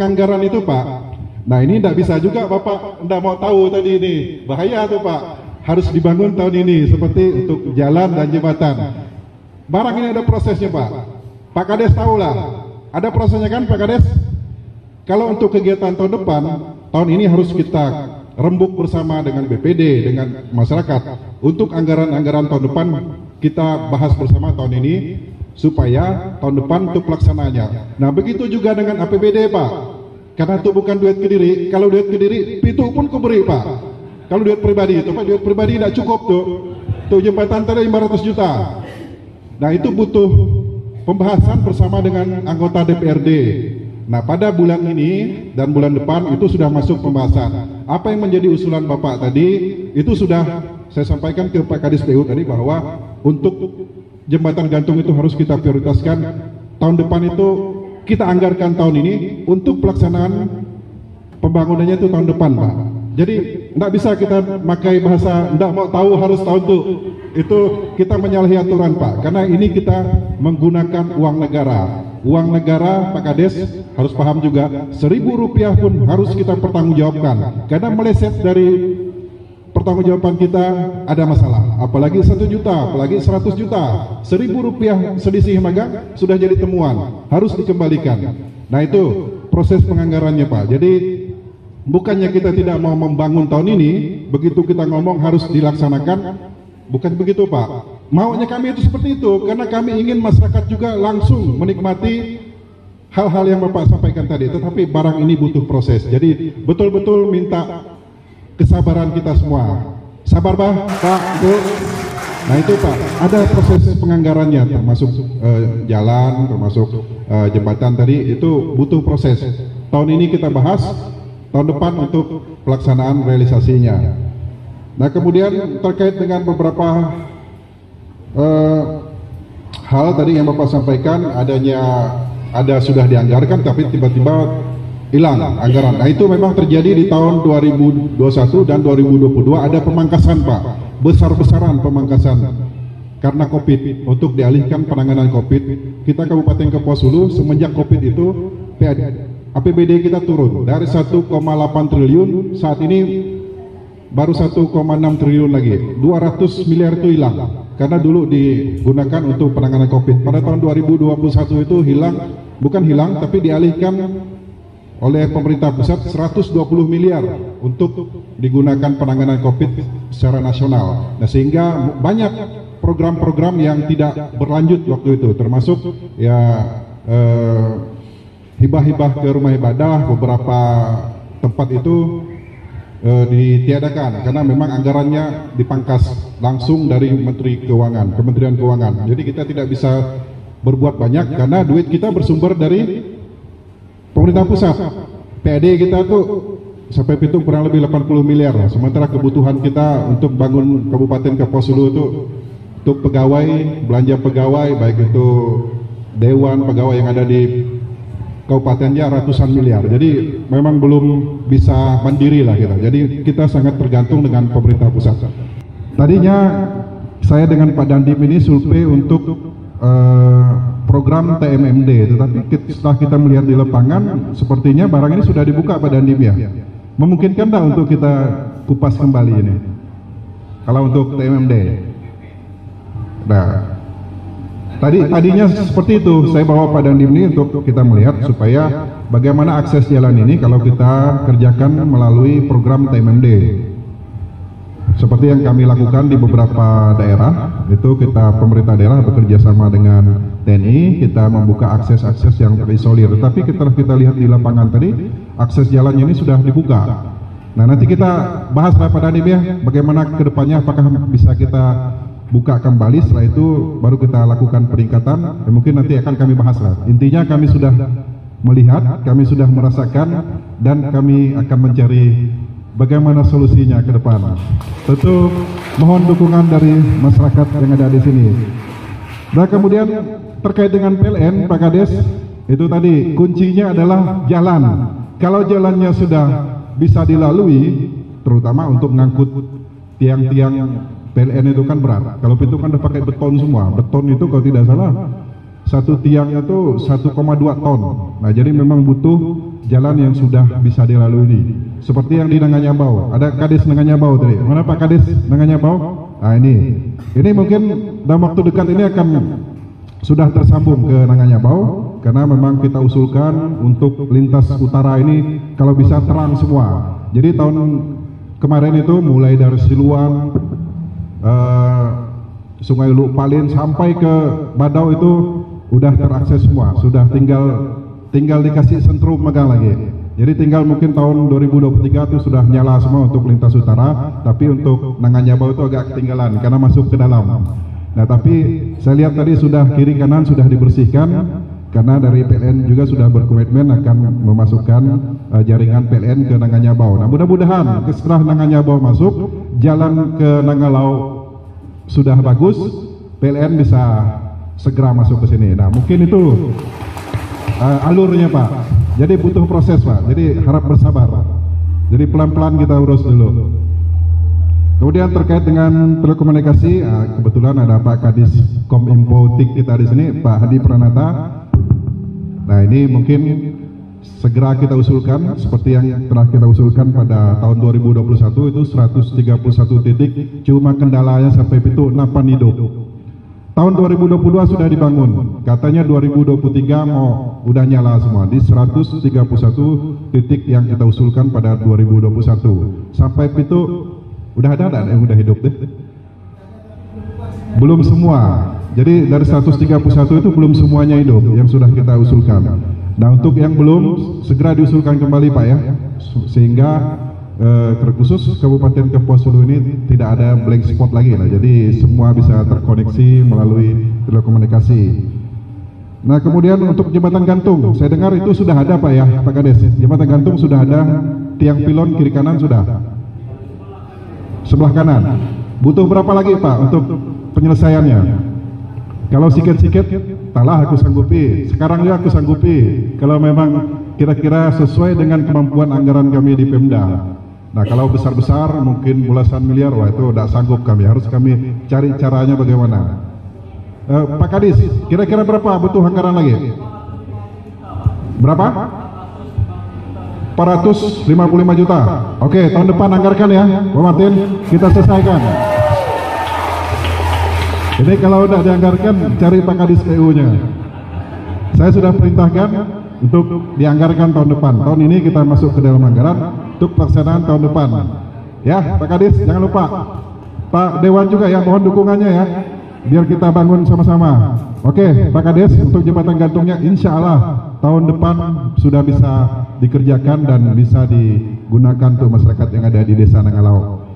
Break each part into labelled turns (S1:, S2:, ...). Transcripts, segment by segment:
S1: penganggaran itu Pak. Nah ini tidak bisa juga Bapak tidak mau tahu tadi ini, bahaya tuh Pak. Harus dibangun tahun ini seperti untuk jalan dan jembatan. Barang ini ada prosesnya Pak. Pak Kades tahulah, ada prosesnya kan Pak Kades? Kalau untuk kegiatan tahun depan, tahun ini harus kita rembuk bersama dengan BPD, dengan masyarakat. Untuk anggaran-anggaran tahun depan kita bahas bersama tahun ini, supaya tahun depan untuk pelaksanaannya. Nah begitu juga dengan APBD Pak, karena itu bukan duit Kediri. Kalau duit Kediri itu pun kuberi Pak. Kalau duit pribadi itu Pak, duit pribadi tidak cukup tuh jembatan tadi 500 juta. Nah itu butuh pembahasan bersama dengan anggota DPRD. Nah pada bulan ini dan bulan depan itu sudah masuk pembahasan. Apa yang menjadi usulan Bapak tadi itu sudah saya sampaikan ke Pak Kadis PU tadi, bahwa untuk jembatan gantung itu harus kita prioritaskan tahun depan. Itu kita anggarkan tahun ini, untuk pelaksanaan pembangunannya itu tahun depan Pak. Jadi tidak bisa kita pakai bahasa tidak mau tahu harus tahun itu kita menyalahi aturan Pak, karena ini kita menggunakan uang negara. Uang negara Pak Kades harus paham juga, Rp1.000 pun harus kita pertanggungjawabkan, karena meleset dari pertanggungjawaban kita ada masalah. Apalagi 1 juta, apalagi 100 juta, Rp1.000 selisih magang sudah jadi temuan, harus dikembalikan. Nah itu proses penganggarannya Pak. Jadi bukannya kita tidak mau membangun tahun ini, begitu kita ngomong harus dilaksanakan, bukan begitu Pak. Maunya kami itu seperti itu, karena kami ingin masyarakat juga langsung menikmati hal-hal yang Bapak sampaikan tadi. Tetapi barang ini butuh proses. Jadi betul-betul minta kesabaran kita semua. Sabar Pak, Bu. Nah itu Pak, ada proses penganggarannya, termasuk jalan, termasuk jembatan tadi, itu butuh proses. Tahun ini kita bahas, tahun depan untuk pelaksanaan realisasinya. Nah kemudian terkait dengan beberapa hal tadi yang Bapak sampaikan, ada sudah dianggarkan tapi tiba-tiba hilang anggaran. Nah itu memang terjadi di tahun 2021 dan 2022, ada pemangkasan Pak, besar-besaran pemangkasan karena COVID, untuk dialihkan penanganan COVID. Kita Kabupaten Kapuas Hulu semenjak COVID itu APBD kita turun dari 1,8 triliun, saat ini baru 1,6 triliun lagi. 200 miliar itu hilang karena dulu digunakan untuk penanganan COVID. Pada tahun 2021 itu bukan hilang tapi dialihkan oleh pemerintah pusat 120 miliar untuk digunakan penanganan COVID secara nasional. Nah sehingga banyak program-program yang tidak berlanjut waktu itu, termasuk ya hibah-hibah ke rumah ibadah, beberapa tempat itu ditiadakan karena memang anggarannya dipangkas langsung dari Kementerian Keuangan. Jadi kita tidak bisa berbuat banyak karena duit kita bersumber dari pemerintah pusat. PAD kita tuh sampai hitung kurang lebih 80 miliar. Sementara kebutuhan kita untuk bangun Kabupaten Kapuas Hulu itu untuk pegawai, belanja pegawai, baik itu dewan pegawai yang ada di kabupatennya ratusan miliar. Jadi memang belum bisa mandiri lah kita. Jadi kita sangat tergantung dengan pemerintah pusat. Tadinya saya dengan Pak Dandim ini survei untuk program TMMD, tetapi setelah kita melihat di lapangan, sepertinya barang ini sudah dibuka Pak Dandim ya. Memungkinkan tak untuk kita kupas kembali ini? Kalau untuk TMMD, nah tadinya seperti itu. Saya bawa Pak Dandim ini untuk kita melihat supaya bagaimana akses jalan ini kalau kita kerjakan melalui program TMMD. Seperti yang kami lakukan di beberapa daerah, itu kita pemerintah daerah bekerja sama dengan TNI, kita membuka akses-akses yang terisolir. Tetapi kita lihat di lapangan tadi, akses jalannya ini sudah dibuka. Nah nanti kita bahas Pak Dandim ya, bagaimana kedepannya, apakah bisa kita buka kembali, setelah itu baru kita lakukan peningkatan. Mungkin nanti akan kami bahas lah. Intinya kami sudah melihat, kami sudah merasakan, dan kami akan mencari bagaimana solusinya ke depan. Tentu mohon dukungan dari masyarakat yang ada di sini. Nah kemudian terkait dengan PLN Pak Kades, itu tadi kuncinya adalah jalan. Kalau jalannya sudah bisa dilalui, terutama untuk ngangkut tiang-tiang PLN itu kan berat. Kalau itu kan udah pakai beton semua. Beton itu kalau tidak salah satu tiangnya itu 1,2 ton. Nah jadi memang butuh jalan yang sudah bisa dilalui ini. Seperti yang di Nanganyabau, ada Kades Nanganyabau tadi. Mana Pak Kades Nanganyabau? Nah ini mungkin dalam waktu dekat ini akan sudah tersambung ke Nanganyabau, karena memang kita usulkan untuk lintas utara ini kalau bisa terang semua. Jadi tahun kemarin itu mulai dari Siluan, Sungai Lukpalin sampai ke Badau itu udah terakses semua, sudah tinggal dikasih sentrum megang lagi. Jadi tinggal mungkin tahun 2023 itu sudah nyala semua untuk lintas utara, tapi untuk Nanganyabau itu agak ketinggalan karena masuk ke dalam. Nah tapi saya lihat tadi sudah kiri kanan sudah dibersihkan, karena dari PLN juga sudah berkomitmen akan memasukkan jaringan PLN ke Nanganyabau. Nah mudah-mudahan setelah Nanganyabau masuk, jalan ke Nangalau sudah bagus, PLN bisa segera masuk ke sini. Nah mungkin itu alurnya Pak. Jadi butuh proses Pak. Jadi harap bersabar. Jadi pelan-pelan kita urus dulu. Kemudian terkait dengan telekomunikasi, kebetulan ada Pak Kadis Kominfo TIK kita di sini, Pak Hadi Pranata. Nah ini mungkin segera kita usulkan seperti yang telah kita usulkan pada tahun 2021 itu 131 titik, cuma kendalanya sampai itu 8 hidup. Tahun 2022 sudah dibangun, katanya 2023 mau udah nyala semua di 131 titik yang kita usulkan pada 2021. Sampai itu udah ada yang udah hidup deh. Belum semua. Jadi dari 131 itu belum semuanya hidup yang sudah kita usulkan. Nah untuk yang belum segera diusulkan kembali Pak ya, sehingga terkhusus Kabupaten Kepulauan Sulu ini tidak ada blank spot lagi lah. Jadi semua bisa terkoneksi melalui telekomunikasi. Nah kemudian untuk jembatan gantung, saya dengar itu sudah ada Pak ya Pak Kades. Jembatan gantung sudah ada, tiang pilon kiri kanan sudah. Sebelah kanan. Butuh berapa lagi Pak untuk penyelesaiannya? Kalau sikit-sikit, talah aku sanggupi. Sekarang juga aku sanggupi. Kalau memang kira-kira sesuai dengan kemampuan anggaran kami di Pemda. Nah kalau besar-besar mungkin belasan miliar, wah itu tidak sanggup kami. Harus kami cari caranya bagaimana. Pak Kadis, kira-kira berapa butuh anggaran lagi? Berapa? 455 juta. Oke, tahun depan anggarkan ya, Pak Martin. Kita selesaikan. Ini kalau udah dianggarkan, cari Pak Kadis PU-nya. Saya sudah perintahkan untuk dianggarkan tahun depan. Tahun ini kita masuk ke dalam anggaran untuk pelaksanaan tahun depan. Ya, Pak Kadis, jangan lupa. Pak Dewan juga ya, mohon dukungannya ya, biar kita bangun sama-sama. Oke, Pak Kadis, untuk jembatan gantungnya insya Allah tahun depan sudah bisa dikerjakan dan bisa digunakan untuk masyarakat yang ada di Desa Nangalau.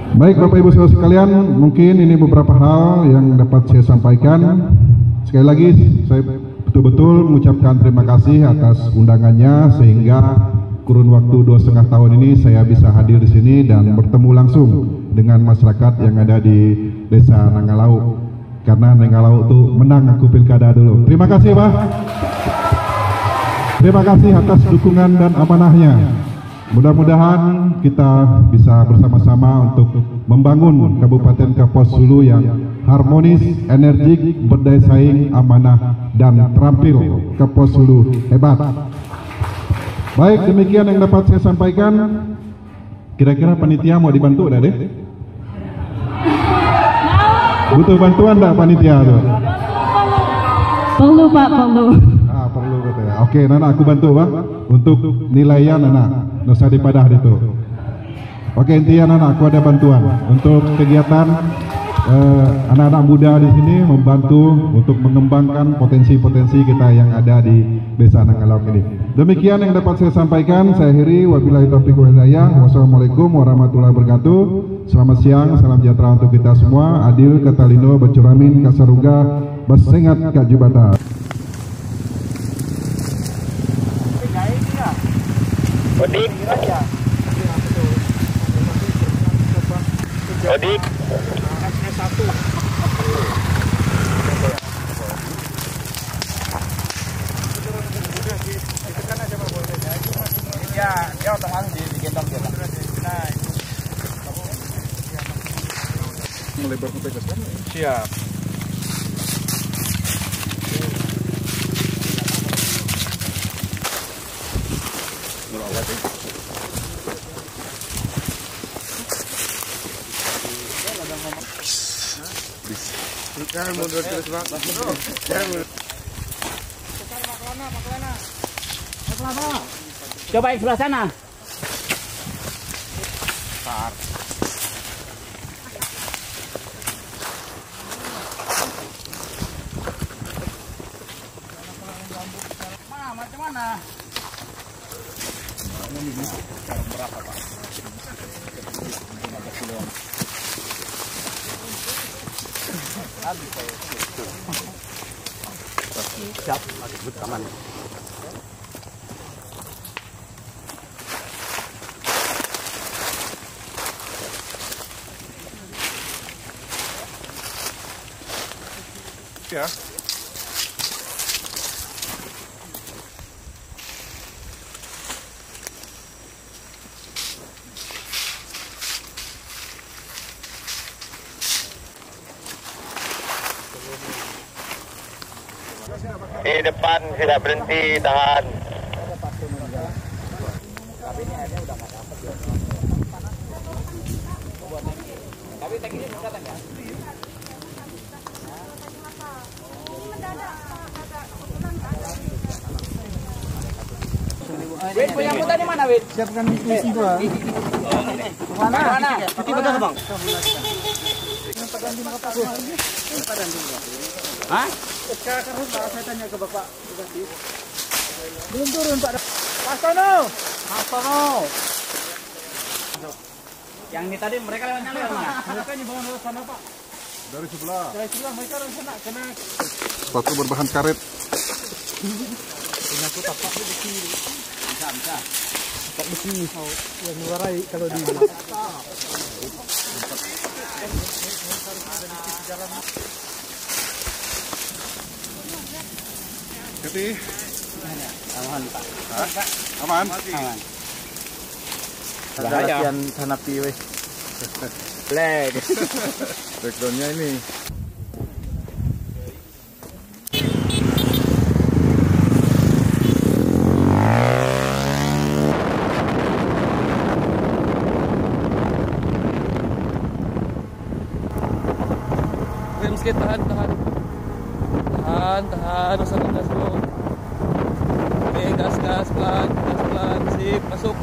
S1: Baik Bapak Ibu Saudara sekalian, mungkin ini beberapa hal yang dapat saya sampaikan. Sekali lagi saya betul-betul mengucapkan terima kasih atas undangannya, sehingga kurun waktu 2,5 tahun ini saya bisa hadir di sini dan bertemu langsung dengan masyarakat yang ada di Desa Nangalau. Karena Nangalau itu menang aku pilkada dulu. Terima kasih Pak. Terima kasih atas dukungan dan amanahnya. Mudah-mudahan kita bisa bersama-sama untuk membangun Kabupaten Kepulauan Sulu yang harmonis, energik, berdaya saing, amanah, dan terampil. Kepulauan Sulu hebat. Baik, demikian yang dapat saya sampaikan. Kira-kira panitia mau dibantu dah deh? Butuh bantuan enggak panitia tuh?
S2: Perlu Pak, perlu.
S1: Perlu katanya. Oke, Nana aku bantu Bang untuk nilainya Nana. Nggak usah dipadah itu. Oke, intinya Nana aku ada bantuan untuk kegiatan anak-anak muda di sini, membantu untuk mengembangkan potensi-potensi kita yang ada di Desa Nangalau ini. Demikian yang dapat saya sampaikan. Saya akhiri, wabillahi taufiq wal hidayah. Wassalamualaikum warahmatullahi wabarakatuh. Selamat siang, salam sejahtera untuk kita semua. Adil Katalino Bacuramin Kasaruga Basengat Kak Jubata.
S3: Odik. Odik. Ya, dia otomatis digendong dia. Nah,
S1: Melebar sampai ke sana.
S3: siap. Jangan mundur terus, Bang. Jangan mundur.
S4: Coba yang sebelah sana. Macam mana? Berapa, Pak? Siap, aman.
S1: Ya.
S3: Di depan tidak berhenti, tahan.
S4: Tapi teknisnya belum datang ya? Wid, punya muda di mana, Wid?
S5: Siapkan misi gua.
S4: Mana? Mana?
S5: Itu betul, Bang.
S4: Hah?
S5: Sekarang saya tanya ke Bapak Bupati. Belum turun, Pak.
S4: Pastono. Yang ini tadi mereka lewatnya lewat mana?
S5: Mereka di bawah lewat sana, Pak.
S1: Dari sebelah.
S5: Dari sebelah mereka orang sana kena.
S1: Sepatu berbahan karet.
S5: Aku tapak di sini.
S4: Bisa.
S5: Tapak besi. Yang mewarai kalau di
S1: Keti.
S4: Aman, Pak.
S1: Aman.
S4: Aman.
S5: latihan hanapi weh.
S4: Leg.
S1: Backgroundnya ini.
S5: Sedikit tahan. Usah gas dulu. Oke, gas pelan, sip, masuk.